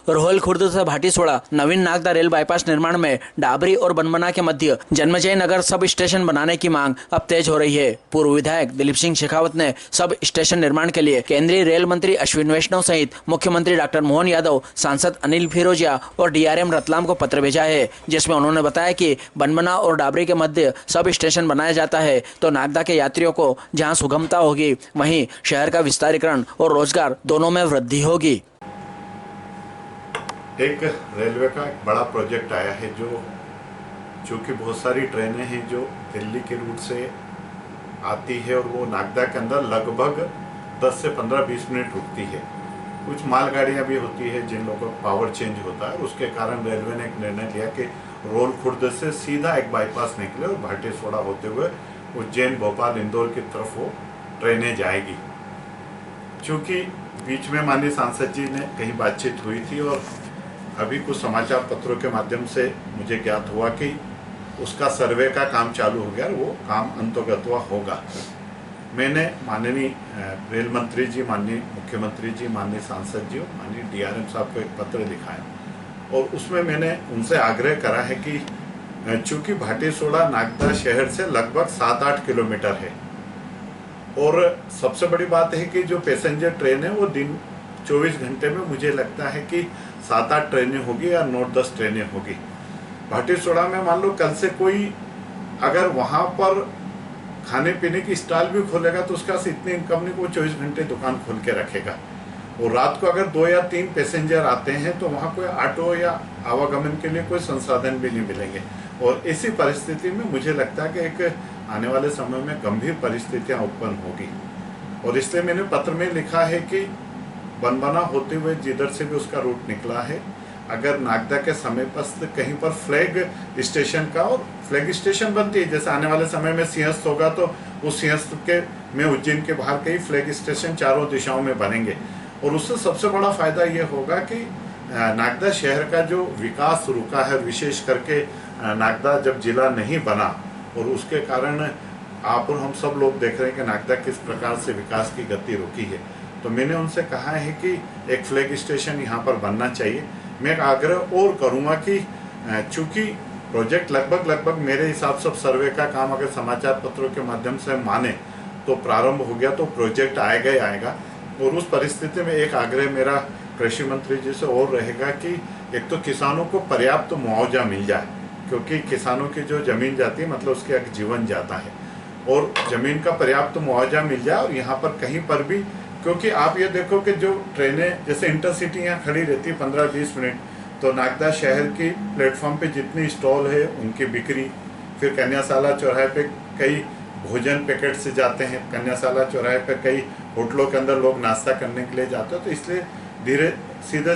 रोहल खुर्द से भाटीसोड़ा नवीन Nagda rail bypass निर्माण में डाबरी और बनबना के मध्य जन्मजय नगर सब स्टेशन बनाने की मांग अब तेज हो रही है। पूर्व विधायक दिलीप सिंह शेखावत ने सब स्टेशन निर्माण के लिए केंद्रीय रेल मंत्री अश्विन वैष्णव सहित मुख्यमंत्री डॉक्टर मोहन यादव, सांसद अनिल फिरोजिया और डीआरएम रतलाम को पत्र भेजा है, जिसमें उन्होंने बताया कि बनबना और डाबरी के मध्य सब स्टेशन बनाया जाता है तो नागदा के यात्रियों को जहाँ सुगमता होगी, वहीं शहर का विस्तारीकरण और रोजगार दोनों में वृद्धि होगी। एक रेलवे का एक बड़ा प्रोजेक्ट आया है जो बहुत सारी ट्रेनें हैं जो दिल्ली के रूट से आती है और वो नागदा के अंदर लगभग 10 से 15-20 मिनट रुकती है। कुछ मालगाड़ियाँ भी होती है जिन लोगों का पावर चेंज होता है, उसके कारण रेलवे ने एक निर्णय लिया कि रोल खुर्द से सीधा एक बाईपास निकले और भाटीसोड़ा होते हुए उज्जैन, भोपाल, इंदौर की तरफ वो ट्रेनें जाएगी। चूँकि बीच में माननीय सांसद जी ने कहीं बातचीत हुई थी और अभी कुछ समाचार पत्रों के माध्यम से मुझे ज्ञात हुआ कि उसका सर्वे का काम चालू हो गया और वो काम अंतोगत्वा होगा। मैंने माननीय रेल मंत्री जी, माननीय मुख्यमंत्री जी, माननीय सांसद जी और माननीय डीआरएम साहब को एक पत्र लिखा है और उसमें मैंने उनसे आग्रह करा है कि चूँकि भाटीसोड़ा नागदा शहर से लगभग 7-8 किलोमीटर है और सबसे बड़ी बात है कि जो पैसेंजर ट्रेन है वो दिन 24 घंटे में मुझे लगता है कि 7-8 ट्रेनें होगी या 9-10 ट्रेनें होगी। भाटीसोड़ा में मान लो कल से कोई अगर वहाँ पर खाने पीने की स्टॉल भी खोलेगा तो उसका इतनी इनकम नहीं, वो 24 घंटे दुकान खोल के रखेगा। और रात को अगर 2 या 3 पैसेंजर आते हैं तो वहाँ कोई ऑटो या आवागमन के लिए कोई संसाधन भी नहीं मिलेंगे। और इसी परिस्थिति में मुझे लगता है कि एक आने वाले समय में गंभीर परिस्थितियाँ उत्पन्न होगी। और इसलिए मैंने पत्र में लिखा है कि बनबना होते हुए जिधर से भी उसका रूट निकला है, अगर नागदा के समीपस्थ कहीं पर फ्लैग स्टेशन का, और फ्लैग स्टेशन बनती है जैसे आने वाले समय में सिंहस्थ होगा तो उस सिंहस्थ के में उज्जैन के बाहर कई फ्लैग स्टेशन चारों दिशाओं में बनेंगे। और उससे सबसे बड़ा फायदा ये होगा कि नागदा शहर का जो विकास रुका है, विशेष करके नागदा जब जिला नहीं बना और उसके कारण आप और हम सब लोग देख रहे हैं कि नागदा किस प्रकार से विकास की गति रुकी है, तो मैंने उनसे कहा है कि एक फ्लैग स्टेशन यहाँ पर बनना चाहिए। मैं एक आग्रह और करूँगा कि चूँकि प्रोजेक्ट लगभग मेरे हिसाब से सर्वे का काम अगर समाचार पत्रों के माध्यम से माने तो प्रारंभ हो गया तो प्रोजेक्ट आएगा ही आएगा। और उस परिस्थिति में एक आग्रह मेरा कृषि मंत्री जी से और रहेगा कि एक तो किसानों को पर्याप्त मुआवजा मिल जाए, क्योंकि किसानों की जो ज़मीन जाती है मतलब उसका एक जीवन जाता है, और ज़मीन का पर्याप्त मुआवजा मिल जाए। और यहाँ पर कहीं पर भी, क्योंकि आप ये देखो कि जो ट्रेनें जैसे इंटरसिटी यहाँ खड़ी रहती है 15-20 मिनट, तो नागदा शहर की प्लेटफॉर्म पे जितनी स्टॉल है उनकी बिक्री, फिर कन्याशाला चौराहे पे कई भोजन पैकेट से जाते हैं, कन्याशाला चौराहे पे कई होटलों के अंदर लोग नाश्ता करने के लिए जाते हैं, तो इसलिए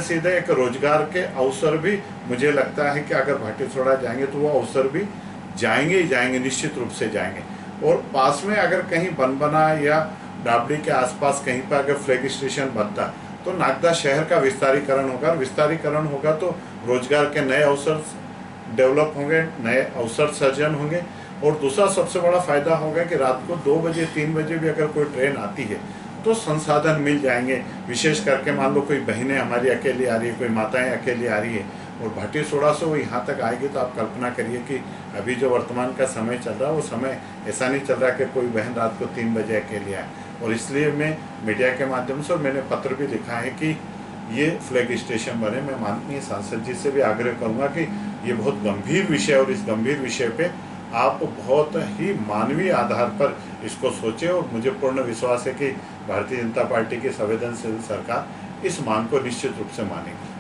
सीधे एक रोजगार के अवसर भी मुझे लगता है कि अगर भाटीसोड़ा जाएंगे तो वो अवसर भी जाएंगे ही जाएंगे, निश्चित रूप से जाएंगे। और पास में अगर कहीं बनबना या डाबरी के आसपास कहीं पर अगर फ्लैग स्टेशन बनता तो नागदा शहर का विस्तारीकरण होगा, और विस्तारीकरण होगा तो रोजगार के नए अवसर डेवलप होंगे, नए अवसर सर्जन होंगे। और दूसरा सबसे बड़ा फायदा होगा कि रात को 2 बजे 3 बजे भी अगर कोई ट्रेन आती है तो संसाधन मिल जाएंगे। विशेष करके मान लो कोई बहनें हमारी अकेली आ रही है, कोई माताएं अकेली आ रही है और भाटीसोड़ा से वो यहाँ तक आएगी, तो आप कल्पना करिए कि अभी जो वर्तमान का समय चल रहा है वो समय ऐसा नहीं चल रहा कि कोई बहन रात को 3 बजे अकेली आए। और इसलिए मैं मीडिया के माध्यम से, और मैंने पत्र भी लिखा है कि ये फ्लैग स्टेशन बने। मैं माननीय सांसद जी से भी आग्रह करूँगा कि ये बहुत गंभीर विषय, और इस गंभीर विषय पे आप बहुत ही मानवीय आधार पर इसको सोचें। और मुझे पूर्ण विश्वास है कि भारतीय जनता पार्टी की संवेदनशील सरकार इस मांग को निश्चित रूप से मानेगी।